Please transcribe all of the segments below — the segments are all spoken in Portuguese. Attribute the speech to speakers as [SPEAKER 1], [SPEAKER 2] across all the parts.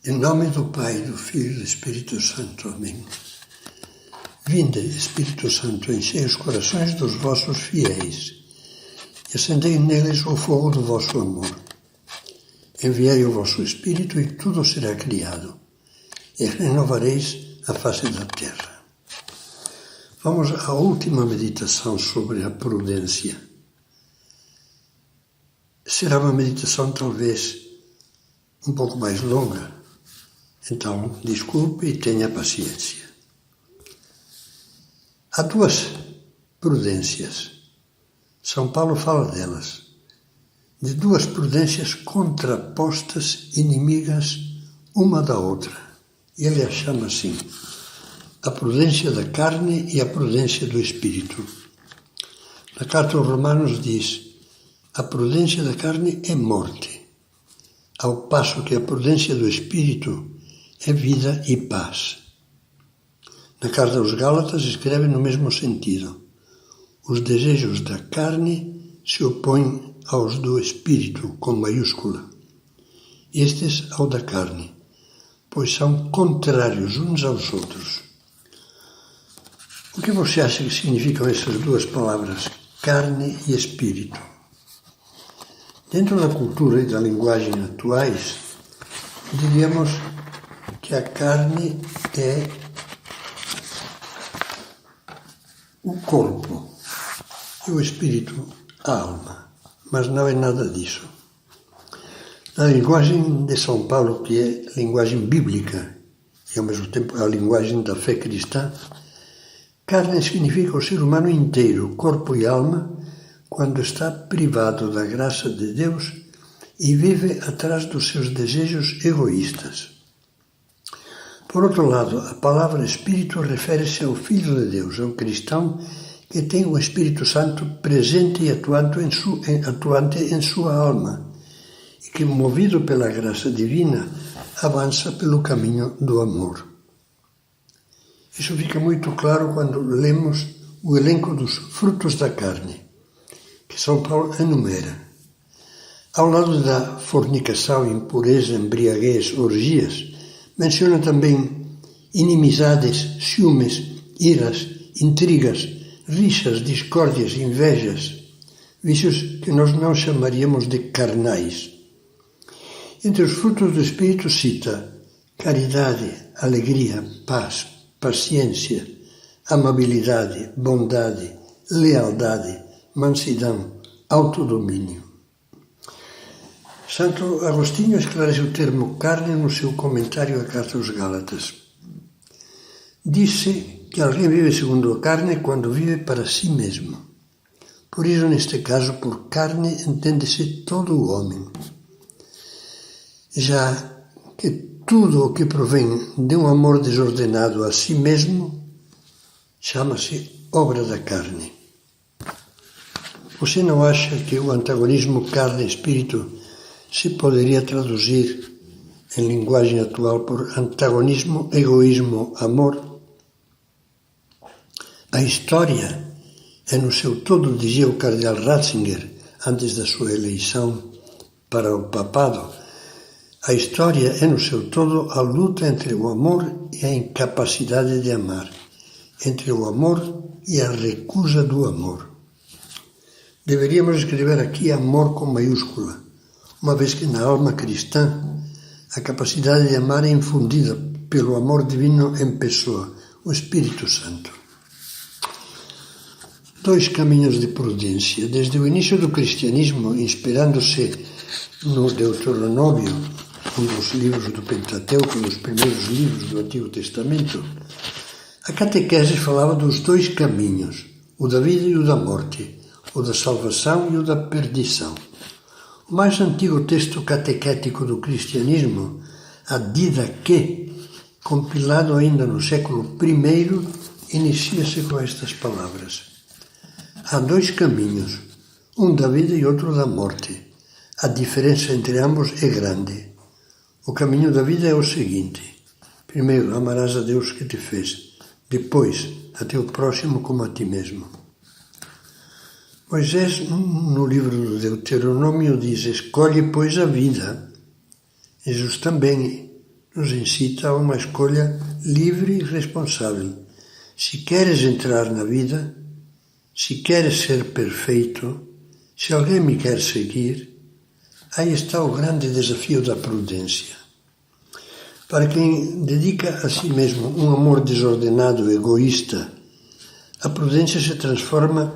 [SPEAKER 1] Em nome do Pai, do Filho e do Espírito Santo. Amém. Vinde, Espírito Santo, enchei os corações dos vossos fiéis e acendei neles o fogo do vosso amor. Enviai o vosso Espírito e tudo será criado, e renovareis a face da terra. Vamos à última meditação sobre a prudência. Será uma meditação talvez um pouco mais longa, então desculpe e tenha paciência. Há duas prudências. São Paulo fala delas, de duas prudências contrapostas, inimigas uma da outra. Ele as chama assim, a prudência da carne e a prudência do espírito. Na carta aos Romanos diz, a prudência da carne é morte, ao passo que a prudência do espírito é vida e paz. Na carta aos Gálatas escreve no mesmo sentido. Os desejos da carne se opõem aos do espírito, com maiúscula. Estes ao da carne, pois são contrários uns aos outros. O que você acha que significam essas duas palavras, carne e espírito? Dentro da cultura e da linguagem atuais, diríamos que a carne é o corpo e o espírito a alma, mas não é nada disso. Na linguagem de São Paulo, que é linguagem bíblica e ao mesmo tempo a linguagem da fé cristã, carne significa o ser humano inteiro, corpo e alma, quando está privado da graça de Deus e vive atrás dos seus desejos egoístas. Por outro lado, a palavra Espírito refere-se ao Filho de Deus, ao cristão que tem o Espírito Santo presente e atuante em sua alma e que, movido pela graça divina, avança pelo caminho do amor. Isso fica muito claro quando lemos o elenco dos frutos da carne, que São Paulo enumera. Ao lado da fornicação, impureza, embriaguez, orgias, menciona também inimizades, ciúmes, iras, intrigas, rixas, discórdias, invejas, vícios que nós não chamaríamos de carnais. Entre os frutos do Espírito cita caridade, alegria, paz, paciência, amabilidade, bondade, lealdade, mansidão, autodomínio. Santo Agostinho esclarece o termo carne no seu comentário à carta aos Gálatas. Disse que alguém vive segundo a carne quando vive para si mesmo. Por isso, neste caso, por carne entende-se todo o homem. Já que tudo o que provém de um amor desordenado a si mesmo chama-se obra da carne. Você não acha que o antagonismo carne-espírito se poderia traduzir em linguagem atual por antagonismo, egoísmo, amor? A história é no seu todo, dizia o cardeal Ratzinger, antes da sua eleição para o papado, a história é no seu todo a luta entre o amor e a incapacidade de amar, entre o amor e a recusa do amor. Deveríamos escrever aqui amor com maiúscula, uma vez que na alma cristã a capacidade de amar é infundida pelo amor divino em pessoa, o Espírito Santo. Dois caminhos de prudência. Desde o início do cristianismo, inspirando-se no Deuteronômio, um dos livros do Pentateuco, um dos primeiros livros do Antigo Testamento, a catequese falava dos dois caminhos, o da vida e o da morte, o da salvação e o da perdição. O mais antigo texto catequético do cristianismo, a Didaquê, compilado ainda no século I, inicia-se com estas palavras. Há dois caminhos, um da vida e outro da morte. A diferença entre ambos é grande. O caminho da vida é o seguinte. Primeiro, amarás a Deus que te fez. Depois, a teu próximo como a ti mesmo. Moisés, no livro do Deuteronômio, diz: escolhe, pois, a vida. Jesus também nos incita a uma escolha livre e responsável. Se queres entrar na vida, se queres ser perfeito, se alguém me quer seguir, aí está o grande desafio da prudência. Para quem dedica a si mesmo um amor desordenado, egoísta, a prudência se transforma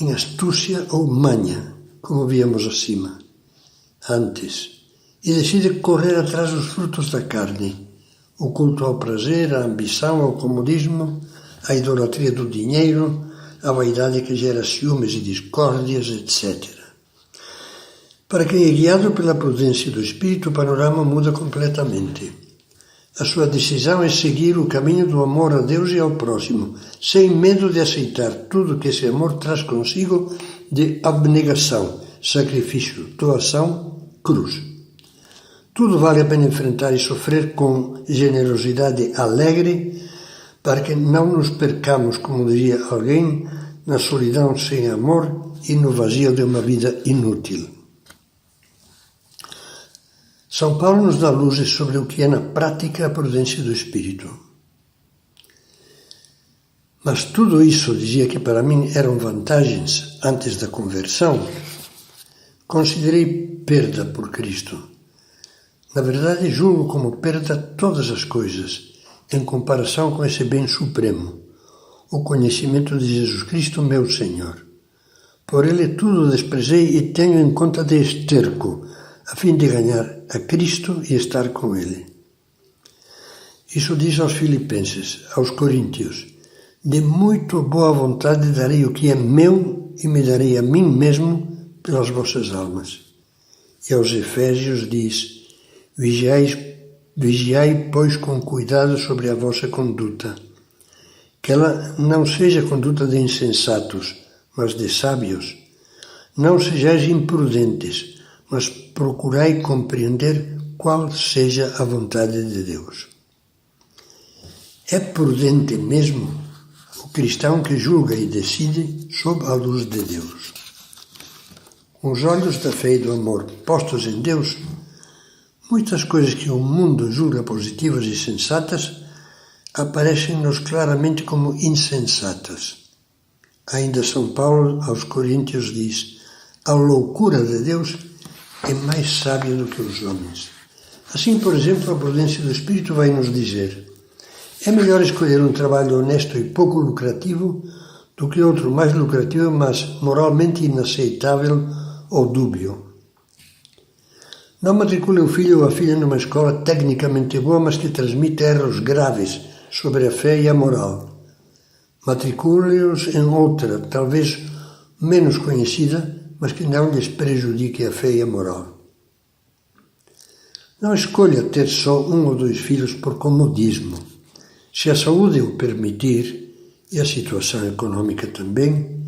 [SPEAKER 1] em astúcia ou manha, como víamos acima, antes, e decide correr atrás dos frutos da carne, o culto ao prazer, à ambição, ao comodismo, à idolatria do dinheiro, à vaidade que gera ciúmes e discórdias, etc. Para quem é guiado pela prudência do Espírito, o panorama muda completamente. A sua decisão é seguir o caminho do amor a Deus e ao próximo, sem medo de aceitar tudo que esse amor traz consigo de abnegação, sacrifício, doação, cruz. Tudo vale a pena enfrentar e sofrer com generosidade alegre, para que não nos percamos, como diria alguém, na solidão sem amor e no vazio de uma vida inútil. São Paulo nos dá luzes sobre o que é na prática a prudência do Espírito. Mas tudo isso, dizia que para mim eram vantagens antes da conversão, considerei perda por Cristo. Na verdade, julgo como perda todas as coisas, em comparação com esse bem supremo, o conhecimento de Jesus Cristo, meu Senhor. Por ele tudo desprezei e tenho em conta de esterco, a fim de ganhar a Cristo e estar com Ele. Isso diz aos Filipenses, aos Coríntios: de muito boa vontade darei o que é meu e me darei a mim mesmo pelas vossas almas. E aos Efésios diz: vigiai, pois, com cuidado sobre a vossa conduta, que ela não seja conduta de insensatos, mas de sábios. Não sejais imprudentes, mas procurai compreender qual seja a vontade de Deus. É prudente mesmo o cristão que julga e decide sob a luz de Deus. Com os olhos da fé e do amor postos em Deus, muitas coisas que o mundo julga positivas e sensatas aparecem-nos claramente como insensatas. Ainda São Paulo aos Coríntios diz: a loucura de Deus é mais sábia do que os homens. Assim, por exemplo, a prudência do Espírito vai nos dizer: é melhor escolher um trabalho honesto e pouco lucrativo do que outro mais lucrativo, mas moralmente inaceitável ou dúbio. Não matricule o filho ou a filha numa escola tecnicamente boa, mas que transmite erros graves sobre a fé e a moral. Matricule-os em outra, talvez menos conhecida, mas que não lhes prejudique a fé e a moral. Não escolha ter só um ou dois filhos por comodismo. Se a saúde o permitir, e a situação econômica também,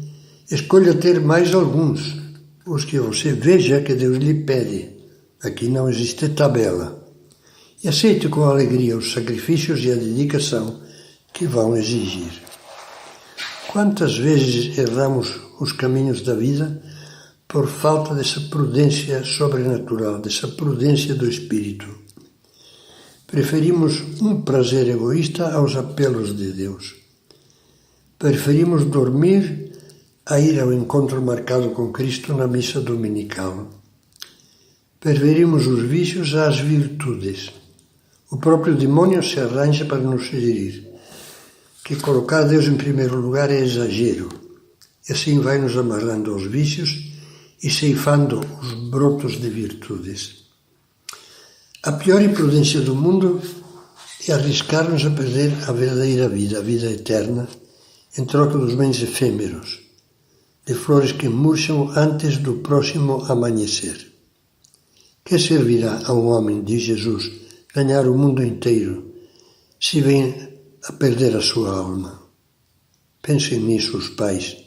[SPEAKER 1] escolha ter mais alguns, os que você veja que Deus lhe pede. Aqui não existe tabela. E aceite com alegria os sacrifícios e a dedicação que vão exigir. Quantas vezes erramos os caminhos da vida por falta dessa prudência sobrenatural, dessa prudência do Espírito. Preferimos um prazer egoísta aos apelos de Deus. Preferimos dormir a ir ao encontro marcado com Cristo na missa dominical. Preferimos os vícios às virtudes. O próprio demônio se arranja para nos sugerir que colocar Deus em primeiro lugar é exagero. E assim vai nos amarrando aos vícios e ceifando os brotos de virtudes. A pior imprudência do mundo é arriscar-nos a perder a verdadeira vida, a vida eterna, em troca dos bens efêmeros, de flores que murcham antes do próximo amanhecer. Que servirá a um homem, diz Jesus, ganhar o mundo inteiro, se vem a perder a sua alma? Pensem nisso os pais,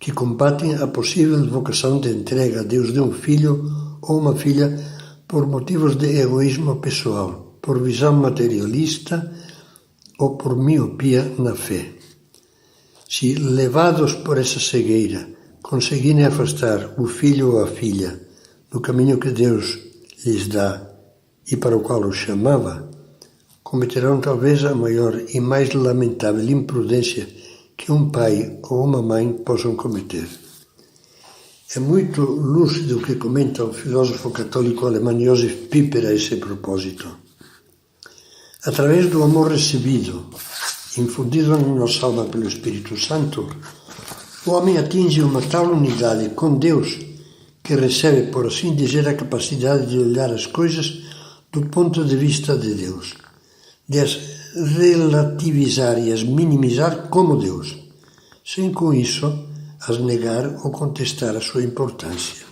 [SPEAKER 1] que combatem a possível vocação de entrega a Deus de um filho ou uma filha por motivos de egoísmo pessoal, por visão materialista ou por miopia na fé. Se, levados por essa cegueira, conseguirem afastar o filho ou a filha do caminho que Deus lhes dá e para o qual os chamava, cometerão talvez a maior e mais lamentável imprudência que um pai ou uma mãe possam cometer. É muito lúcido o que comenta o filósofo católico alemão Josef Pieper a esse propósito. Através do amor recebido, infundido na nossa alma pelo Espírito Santo, o homem atinge uma tal unidade com Deus que recebe, por assim dizer, a capacidade de olhar as coisas do ponto de vista de Deus, de as relativizar e as minimizar como Deus, sem com isso as negar ou contestar a sua importância.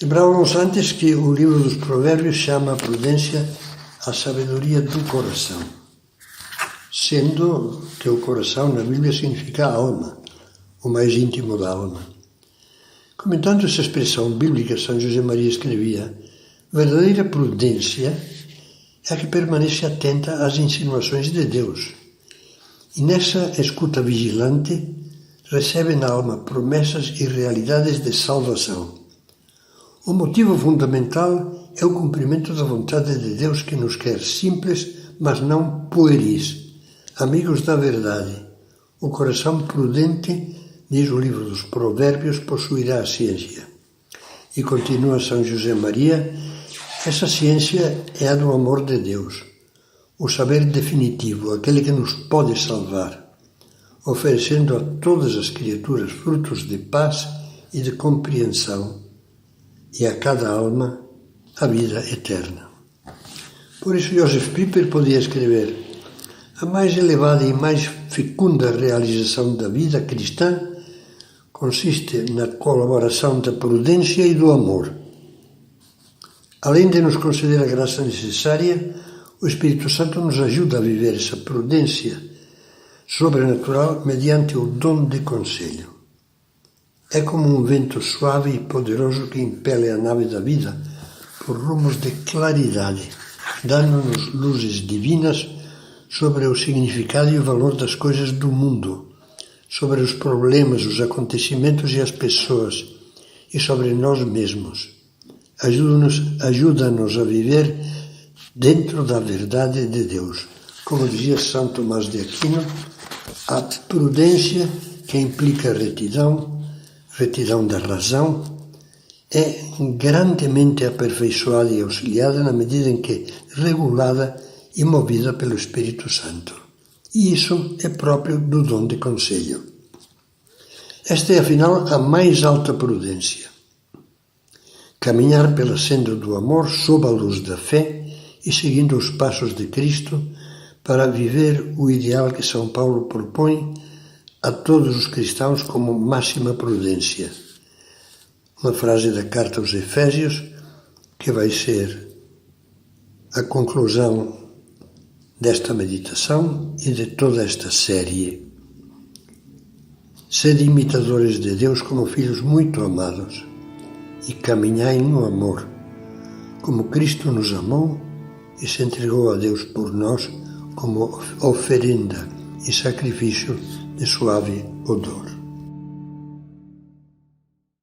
[SPEAKER 1] Lembrávamos antes que o livro dos Provérbios chama a prudência a sabedoria do coração, sendo que o coração na Bíblia significa a alma, o mais íntimo da alma. Comentando essa expressão bíblica, São José Maria escrevia: verdadeira prudência é a que permanece atenta às insinuações de Deus, e nessa escuta vigilante recebe na alma promessas e realidades de salvação. O motivo fundamental é o cumprimento da vontade de Deus, que nos quer simples, mas não pueris, amigos da verdade. O coração prudente, diz o livro dos Provérbios, possuirá a ciência. E continua São José Maria: essa ciência é a do amor de Deus, o saber definitivo, aquele que nos pode salvar, oferecendo a todas as criaturas frutos de paz e de compreensão, e a cada alma a vida eterna. Por isso Josef Pieper podia escrever: a mais elevada e mais fecunda realização da vida cristã consiste na colaboração da prudência e do amor. Além de nos conceder a graça necessária, o Espírito Santo nos ajuda a viver essa prudência sobrenatural mediante o dom de conselho. É como um vento suave e poderoso que impele a nave da vida por rumos de claridade, dando-nos luzes divinas sobre o significado e o valor das coisas do mundo, sobre os problemas, os acontecimentos e as pessoas, e sobre nós mesmos. Ajuda-nos a viver dentro da verdade de Deus. Como dizia São Tomás de Aquino, a prudência, que implica retidão da razão, é grandemente aperfeiçoada e auxiliada na medida em que regulada e movida pelo Espírito Santo. E isso é próprio do dom de conselho. Esta é, afinal, a mais alta prudência. Caminhar pela senda do amor sob a luz da fé e seguindo os passos de Cristo para viver o ideal que São Paulo propõe a todos os cristãos como máxima prudência. Uma frase da carta aos Efésios que vai ser a conclusão desta meditação e de toda esta série. Sede imitadores de Deus como filhos muito amados e caminhai no amor, como Cristo nos amou e se entregou a Deus por nós como oferenda e sacrifício de suave odor.